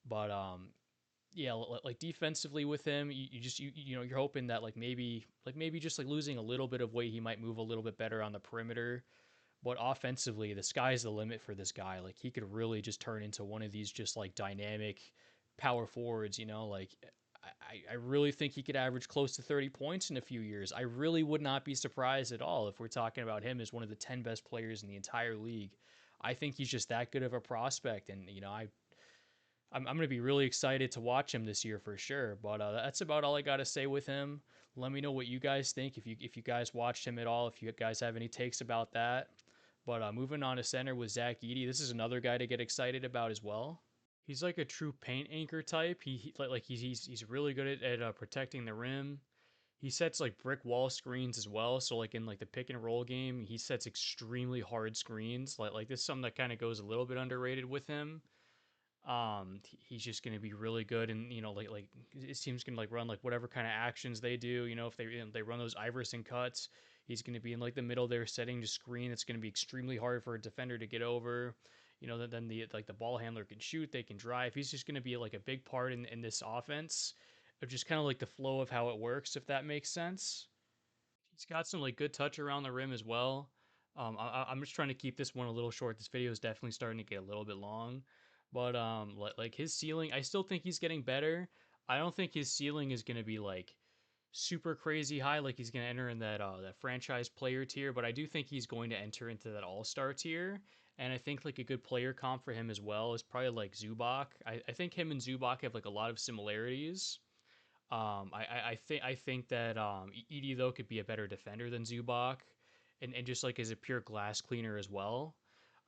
But yeah, like defensively with him, you're hoping that like maybe just like losing a little bit of weight, he might move a little bit better on the perimeter. But offensively, the sky's the limit for this guy. Like he could really just turn into one of these just like dynamic power forwards. Like I really think he could average close to 30 points in a few years. I really would not be surprised at all if we're talking about him as one of the 10 best players in the entire league. I think he's just that good of a prospect, and I'm going to be really excited to watch him this year for sure. But that's about all I got to say with him. Let me know what you guys think. If you guys watched him at all, if you guys have any takes about that. But moving on to center with Zach Edey, this is another guy to get excited about as well. He's like a true paint anchor type. He's really good at protecting the rim. He sets like brick wall screens as well. So like in like the pick and roll game, he sets extremely hard screens. Like this is something that kind of goes a little bit underrated with him. He's just going to be really good, and like his team's going to like run like whatever kind of actions they do. If they run those Iverson cuts, he's going to be in like the middle there setting the screen. It's going to be extremely hard for a defender to get over. Then the ball handler can shoot, they can drive. He's just going to be like a big part in this offense of just kind of like the flow of how it works, if that makes sense. He's got some like good touch around the rim as well. I'm just trying to keep this one a little short. This video is definitely starting to get a little bit long, but like his ceiling, I still think he's getting better. I don't think his ceiling is going to be like super crazy high, like he's going to enter in that franchise player tier. But I do think he's going to enter into that all star tier. And I think like a good player comp for him as well is probably like Zubac. I think him and Zubac have like a lot of similarities. I think that Edie though could be a better defender than Zubac, and just like as a pure glass cleaner as well.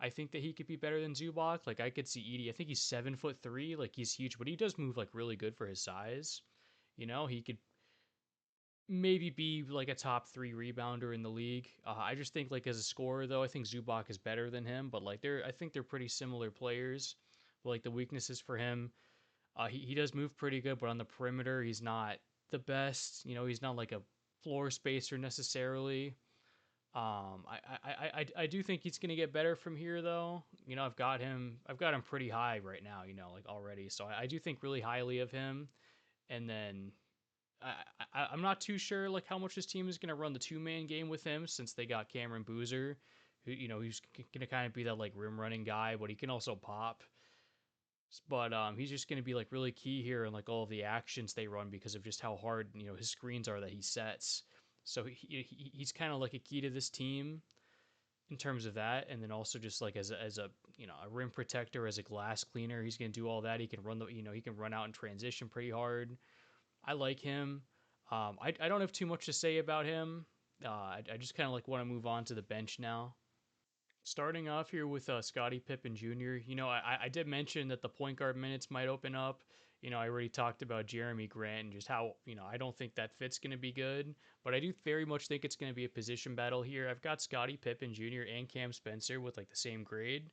I think that he could be better than Zubac. Like I could see Edie. I think he's 7'3", like he's huge, but he does move like really good for his size. He could maybe be like a top three rebounder in the league. I just think like as a scorer though, I think Zubac is better than him. But like I think they're pretty similar players. But like the weaknesses for him, he does move pretty good, but on the perimeter, he's not the best. He's not like a floor spacer necessarily. I do think he's gonna get better from here though. I've got him pretty high right now. Like already. So I do think really highly of him. And then I'm not too sure like how much his team is gonna run the 2-man game with him since they got Cameron Boozer, who he's gonna kind of be that like rim running guy, but he can also pop. But he's just going to be like really key here in like all of the actions they run because of just how hard his screens are that he sets. So he's kind of like a key to this team in terms of that, and then also just like as a a rim protector, as a glass cleaner, he's going to do all that. He can run he can run out and transition pretty hard. I like him. I don't have too much to say about him. I just kind of like want to move on to the bench now. Starting off here with Scottie Pippen Jr., I did mention that the point guard minutes might open up. I already talked about Jeremy Grant and just how, I don't think that fit's going to be good, but I do very much think it's going to be a position battle here. I've got Scottie Pippen Jr. and Cam Spencer with like the same grade.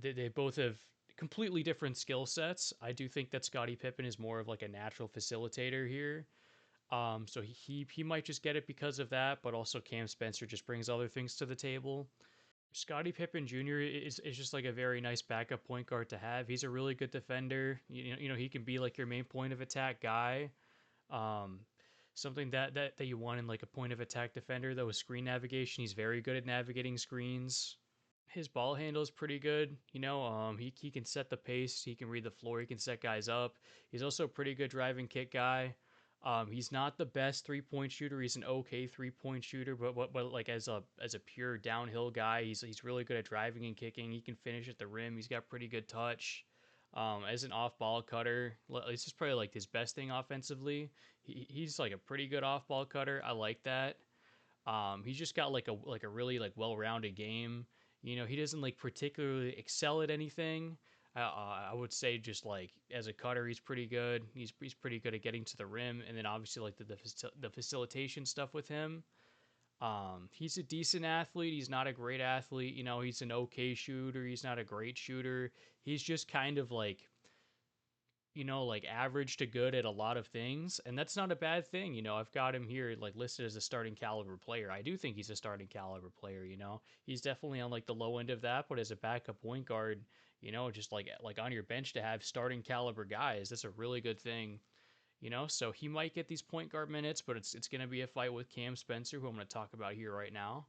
They both have completely different skill sets. I do think that Scottie Pippen is more of like a natural facilitator here. So he might just get it because of that, but also Cam Spencer just brings other things to the table. Scottie Pippen Jr. is just like a very nice backup point guard to have. He's a really good defender. He can be like your main point of attack guy. Um, Something that you want in like a point of attack defender though is screen navigation. He's very good at navigating screens. His ball handle is pretty good. He can set the pace. He can read the floor. He can set guys up. He's also a pretty good driving kick guy. He's not the best 3-point shooter. He's an okay 3-point shooter, but like as a pure downhill guy, he's really good at driving and kicking. He can finish at the rim. He's got pretty good touch. As an off-ball cutter, this is probably like his best thing offensively. He's like a pretty good off-ball cutter. I like that. He's just got like a really like well-rounded game. He doesn't like particularly excel at anything. I would say just like as a cutter, he's pretty good. He's pretty good at getting to the rim, and then obviously like the facilitation stuff with him. He's a decent athlete. He's not a great athlete. He's an okay shooter. He's not a great shooter. He's just kind of like average to good at a lot of things, and that's not a bad thing. I've got him here like listed as a starting caliber player. I do think he's a starting caliber player. He's definitely on like the low end of that, but as a backup point guard, just like on your bench to have starting caliber guys, that's a really good thing. So he might get these point guard minutes, but it's going to be a fight with Cam Spencer, who I'm going to talk about here right now.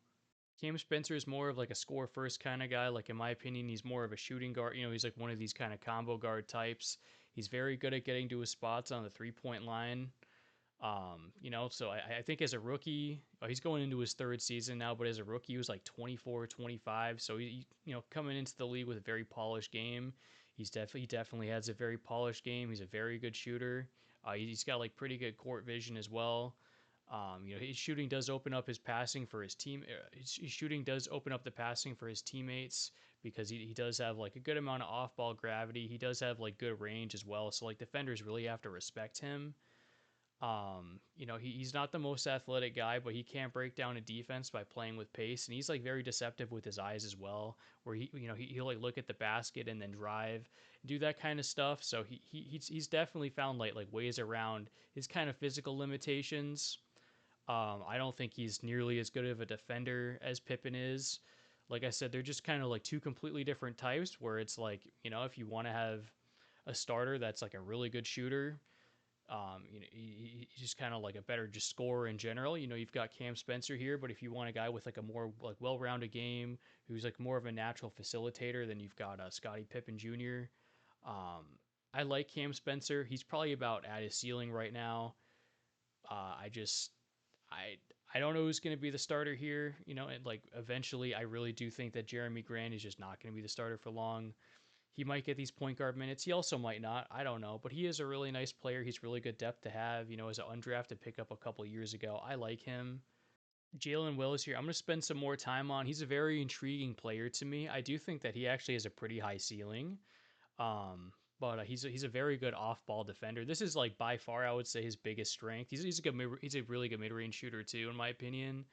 Cam Spencer is more of like a score first kind of guy. Like in my opinion, he's more of a shooting guard. He's like one of these kind of combo guard types. He's very good at getting to his spots on the 3-point line. So I think as a rookie, he's going into his third season now, but as a rookie, he was like 24, 25. So coming into the league with a very polished game. He definitely has a very polished game. He's a very good shooter. He's got like pretty good court vision as well. His shooting does open up his passing for his team. His shooting does open up the passing for his teammates because he does have like a good amount of off ball gravity. He does have like good range as well. So like defenders really have to respect him. He's not the most athletic guy, but he can break down a defense by playing with pace, and he's like very deceptive with his eyes as well. Where he'll like look at the basket and then drive, do that kind of stuff. So he's definitely found like ways around his kind of physical limitations. I don't think he's nearly as good of a defender as Pippen is. Like I said, they're just kind of like two completely different types. Where it's like if you want to have a starter that's like a really good shooter, he's just kind of like a better just scorer in general. You've got Cam Spencer here, but if you want a guy with like a more like well-rounded game who's like more of a natural facilitator, then you've got Scottie Pippen Jr. Um, I like Cam Spencer. He's probably about at his ceiling right now. I just I I don't know who's going to be the starter here. And like eventually, I really do think that Jeremy Grant is just not going to be the starter for long. He might get these point guard minutes. He also might not. I don't know. But he is a really nice player. He's really good depth to have. As an undrafted pickup a couple years ago. I like him. Jalen Willis here. I'm going to spend some more time on. He's a very intriguing player to me. I do think that he actually has a pretty high ceiling. But he's a very good off ball defender. This is like by far I would say his biggest strength. He's a really good mid range shooter too in my opinion.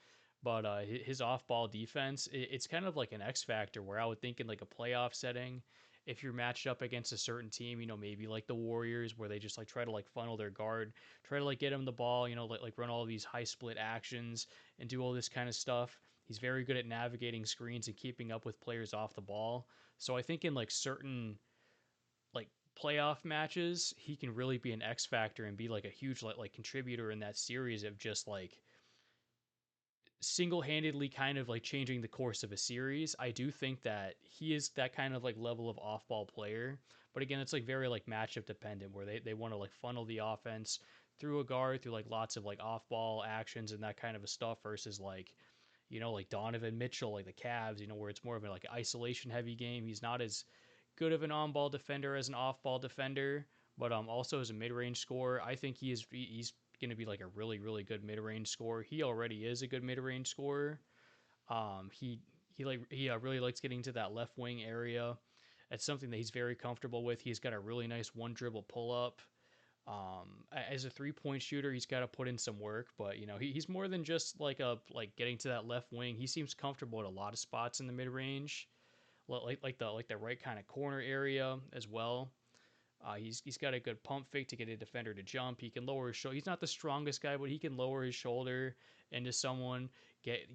But his off ball defense, it's kind of like an X factor where I would think in like a playoff setting, if you're matched up against a certain team, maybe like the Warriors where they just like try to like funnel their guard, try to like get him the ball, like run all these high split actions and do all this kind of stuff. He's very good at navigating screens and keeping up with players off the ball. So I think in like certain like playoff matches, he can really be an X factor and be like a huge like contributor in that series of just like single-handedly kind of like changing the course of a series. I do think that he is that kind of like level of off-ball player. But again, it's like very like matchup dependent where they want to like funnel the offense through a guard through like lots of like off-ball actions and that kind of a stuff versus like like Donovan Mitchell, like the Cavs, where it's more of a like isolation heavy game. He's not as good of an on-ball defender as an off-ball defender, but also as a mid-range scorer, I think he's going to be like a really really good mid-range scorer. He already is a good mid-range scorer. He really likes getting to that left wing area. That's something that he's very comfortable with. He's got a really nice one dribble pull up. As a 3-point shooter, he's got to put in some work, but he's more than just like getting to that left wing. He seems comfortable at a lot of spots in the mid range, like the right kind of corner area as well. He's got a good pump fake to get a defender to jump. He can lower his shoulder. He's not the strongest guy, but he can lower his shoulder into someone, get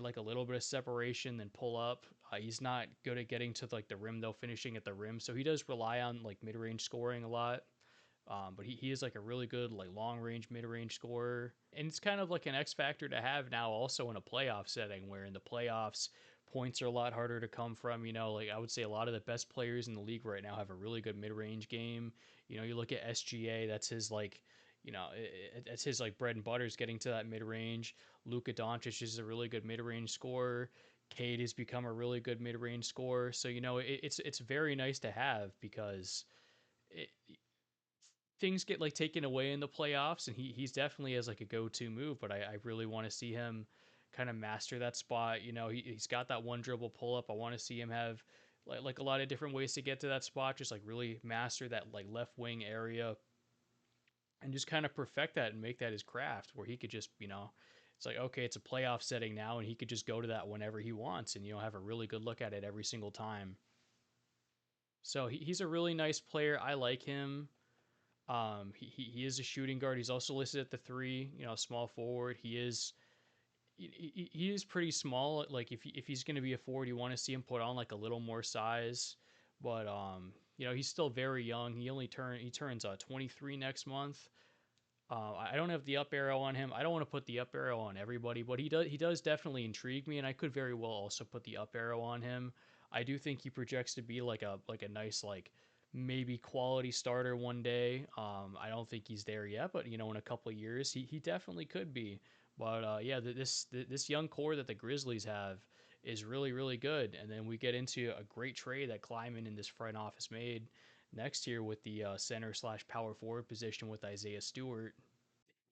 like a little bit of separation, then pull up. He's not good at getting to like the rim though, finishing at the rim. So he does rely on like mid range scoring a lot. But he is like a really good like long range mid range scorer, and it's kind of like an X factor to have now also in a playoff setting where in the playoffs points are a lot harder to come from. Like I would say a lot of the best players in the league right now have a really good mid range game. You look at SGA, that's his like that's his like bread and butter is getting to that mid range. Luka Doncic is a really good mid range scorer. Cade has become a really good mid range scorer. So it's very nice to have because it, things get like taken away in the playoffs, and he's definitely as like a go-to move. But I really want to see him kind of master that spot. He's got that one dribble pull up. I want to see him have like a lot of different ways to get to that spot. Just like really master that like left wing area and just kind of perfect that and make that his craft. Where he could just it's like okay, it's a playoff setting now, and he could just go to that whenever he wants, and have a really good look at it every single time. So he's a really nice player. I like him. He is a shooting guard. He's also listed at the three, small forward. He is pretty small. Like if he's going to be a forward, you want to see him put on like a little more size. But he's still very young. He turns 23 next month. I don't have the up arrow on him. I don't want to put the up arrow on everybody, but he does definitely intrigue me, and I could very well also put the up arrow on him. I do think he projects to be like a nice like maybe quality starter one day. I don't think he's there yet, but in a couple of years he definitely could be. But yeah, this young core that the Grizzlies have is really really good, and then we get into a great trade that Kleiman and this front office made next year with the center slash power forward position with Isaiah Stewart.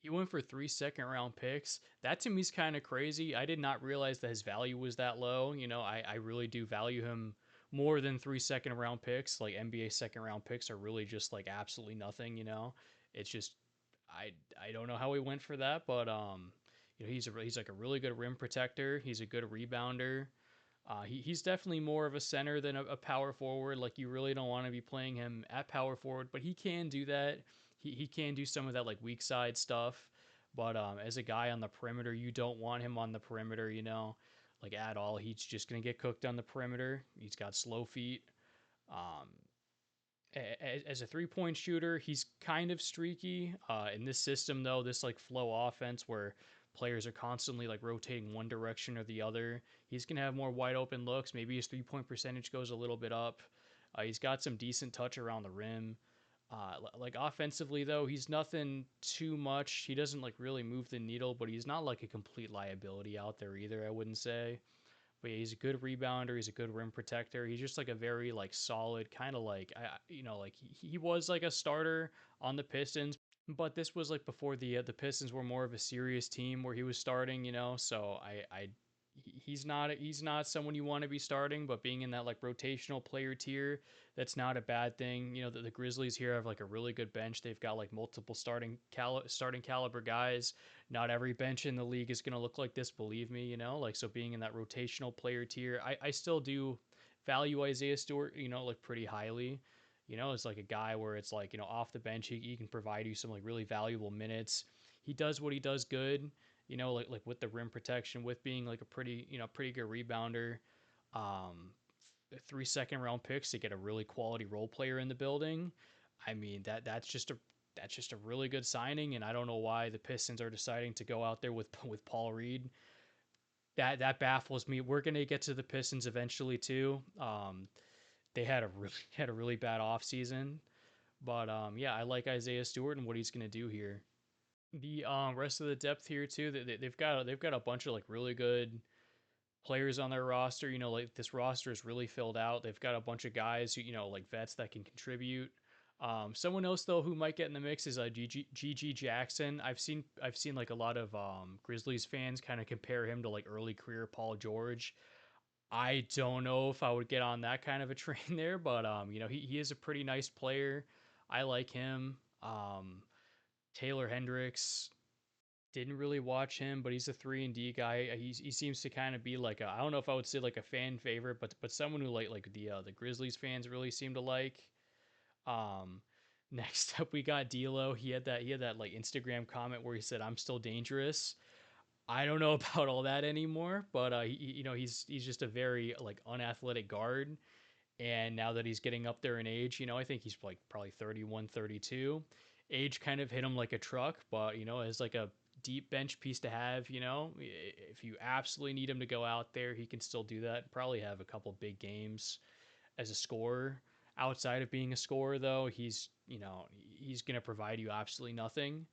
He went for 3 second round picks. That to me is kind of crazy. I did not realize that his value was that low. I really do value him more than 3 second round picks. Like NBA second round picks are really just like absolutely nothing. It's just I I don't know how he went for that, but he's like a really good rim protector. He's a good rebounder. He's definitely more of a center than a power forward. Like you really don't want to be playing him at power forward, but he can do that. He can do some of that like weak side stuff. But as a guy on the perimeter, you don't want him on the perimeter, like at all. He's just gonna get cooked on the perimeter. He's got slow feet. Um, as a 3 point shooter, he's kind of streaky. In this system, though, this like flow offense where players are constantly like rotating one direction or the other, he's gonna have more wide open looks. Maybe his 3 point percentage goes a little bit up. He's got some decent touch around the rim. Like offensively though, he's nothing too much. He doesn't like really move the needle, but he's not like a complete liability out there either. I wouldn't say. But yeah, he's a good rebounder. He's a good rim protector. He's just like a very like solid kind of like like he was like a starter on the Pistons, but this was like before the Pistons were more of a serious team where he was starting. So he's not someone you want to be starting, but being in that like rotational player tier, that's not a bad thing. The Grizzlies here have like a really good bench. They've got like multiple starting caliber guys. Not every bench in the league is going to look like this, believe me. Like so being in that rotational player tier, I still do value Isaiah Stewart, like pretty highly. It's like a guy where it's like, off the bench, he can provide you some like really valuable minutes. He does what he does good, like with the rim protection, with being like a pretty good rebounder. Um, 3 second round picks to get a really quality role player in the building. I mean that's just a really good signing, and I don't know why the Pistons are deciding to go out there with Paul Reed. That baffles me. We're gonna get to the Pistons eventually too. They had a really bad offseason. But yeah, I like Isaiah Stewart and what he's gonna do here. The rest of the depth here too, they've got a bunch of like really good players on their roster. Like this roster is really filled out. They've got a bunch of guys who like vets that can contribute. Someone else though who might get in the mix is GG Jackson. I've seen like a lot of Grizzlies fans kind of compare him to like early career Paul George. I don't know if I would get on that kind of a train there, but he is a pretty nice player. I like him. Taylor Hendricks, didn't really watch him, but he's a 3 and D guy. He seems to kind of be like I don't know if I would say like a fan favorite, but someone who like the Grizzlies fans really seem to like. Um, Next up we got D'Lo. He had that like Instagram comment where he said I'm still dangerous. I don't know about all that anymore, but he's just a very like unathletic guard, and now that he's getting up there in age, I think he's like probably 31, 32. Age kind of hit him like a truck, but as like a deep bench piece to have, if you absolutely need him to go out there, he can still do that. Probably have a couple big games as a scorer. Outside of being a scorer, though, he's gonna provide you absolutely nothing.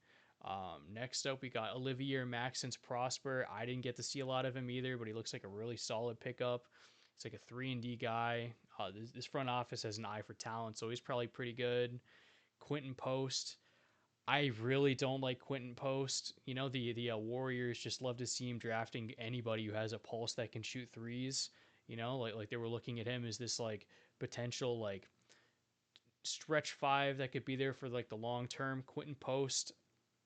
Next up, we got Olivier Maxence Prosper. I didn't get to see a lot of him either, but he looks like a really solid pickup. He's like a 3 and D guy. This front office has an eye for talent, so he's probably pretty good. Quentin Post. I really don't like Quentin Post. The Warriors just love to see him drafting anybody who has a pulse that can shoot threes. Like they were looking at him as this like potential like stretch five that could be there for like the long term. Quentin Post,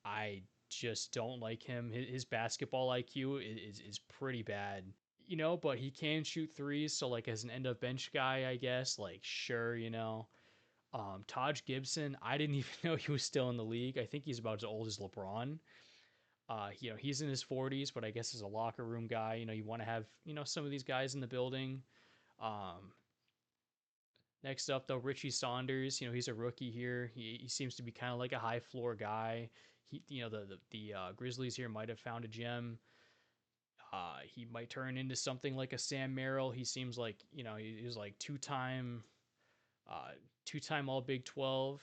I just don't like him. His basketball IQ is pretty bad. But he can shoot threes. So like as an end of bench guy, I guess like sure. Taj Gibson, I didn't even know he was still in the league. I think he's about as old as LeBron. He's in his 40s, but I guess as a locker room guy, you want to have some of these guys in the building. Um, Next up though, Richie Saunders. He's a rookie here. He seems to be kind of like a high floor guy. The Grizzlies here might have found a gem. He might turn into something like a Sam Merrill. He seems like he's like uh, two-time All Big 12.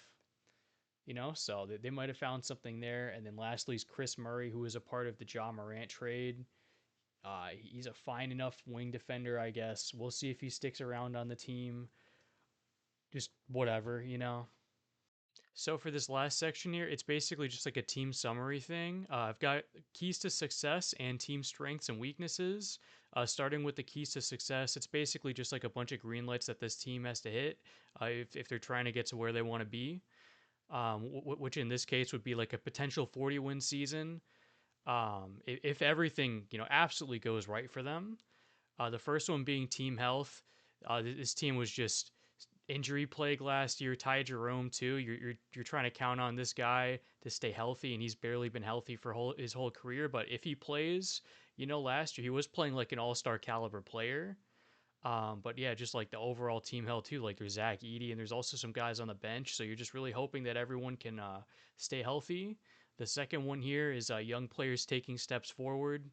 So they might have found something there. And then lastly is Chris Murray, who was a part of the Ja Morant trade. He's a fine enough wing defender, I guess. We'll see if he sticks around on the team. Just whatever. So for this last section here, it's basically just like a team summary thing. I've got keys to success and team strengths and weaknesses. Starting with the keys to success, it's basically just like a bunch of green lights that this team has to hit if they're trying to get to where they want to be. Which in this case would be like a potential 40-win season. If everything absolutely goes right for them. The first one being team health. This team was just injury plague last year. Ty Jerome too. You're trying to count on this guy to stay healthy, and he's barely been healthy for his whole career. But if he plays, last year he was playing like an all-star caliber player. But yeah, just like the overall team health too. Like there's Zach Edey, and there's also some guys on the bench. So you're just really hoping that everyone can stay healthy. The second one here is young players taking steps forward.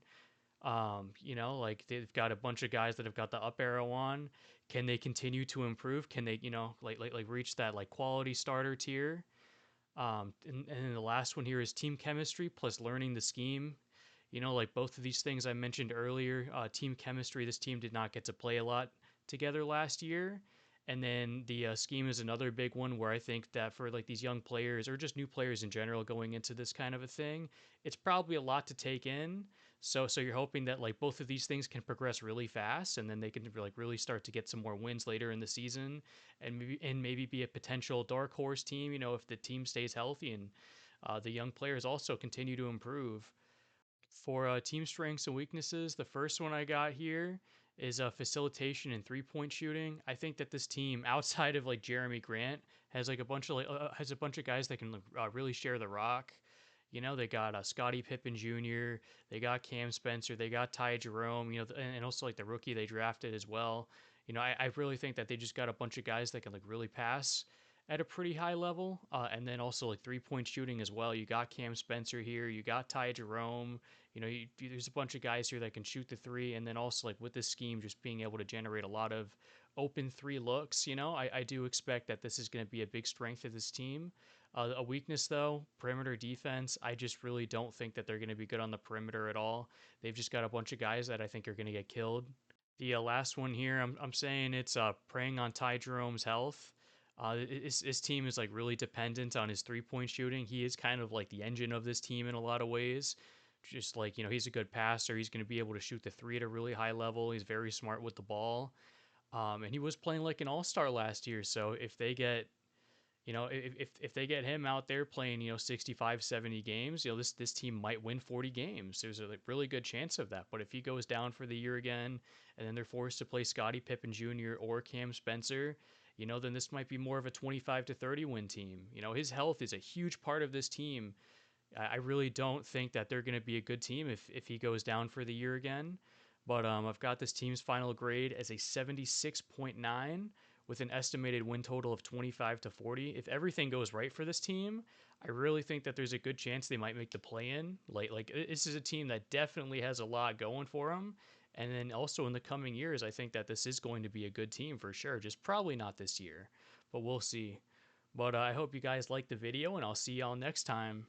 Like they've got a bunch of guys that have got the up arrow on. Can they continue to improve? Can they, like reach that like quality starter tier? And then the last one here is team chemistry plus learning the scheme. Like both of these things I mentioned earlier, team chemistry, this team did not get to play a lot together last year. And then the scheme is another big one where I think that for like these young players or just new players in general going into this kind of a thing, it's probably a lot to take in. So you're hoping that like both of these things can progress really fast, and then they can like really start to get some more wins later in the season, and maybe be a potential dark horse team. If the team stays healthy and the young players also continue to improve. For team strengths and weaknesses, the first one I got here is facilitation and 3-point shooting. I think that this team, outside of like Jeremy Grant, has like a bunch of has a bunch of guys that can really share the rock. They got Scottie Pippen Jr., they got Cam Spencer, they got Ty Jerome, and also like the rookie they drafted as well. I really think that they just got a bunch of guys that can like really pass at a pretty high level, and then also like 3-point shooting as well. You got Cam Spencer here, you got Ty Jerome. There's a bunch of guys here that can shoot the three, and then also like with this scheme, just being able to generate a lot of open three looks. I do expect that this is going to be a big strength of this team. A weakness though, perimeter defense. I just really don't think that they're going to be good on the perimeter at all. They've just got a bunch of guys that I think are going to get killed. The last one here, I'm saying it's preying on Ty Jerome's health. His team is like really dependent on his 3-point shooting. He is kind of like the engine of this team in a lot of ways. Just like, he's a good passer. He's going to be able to shoot the three at a really high level. He's very smart with the ball. And he was playing like an all star last year. So if they get, if they get him out there playing, 65, 70 games, this team might win 40 games. There's a like, really good chance of that. But if he goes down for the year again, and then they're forced to play Scottie Pippen Jr. or Cam Spencer, then this might be more of a 25 to 30 win team. His health is a huge part of this team. I really don't think that they're going to be a good team if he goes down for the year again. But I've got this team's final grade as a 76.9 with an estimated win total of 25 to 40. If everything goes right for this team, I really think that there's a good chance they might make the play in. Like this is a team that definitely has a lot going for them. And then also in the coming years, I think that this is going to be a good team for sure. Just probably not this year, but we'll see. But I hope you guys liked the video, and I'll see y'all next time.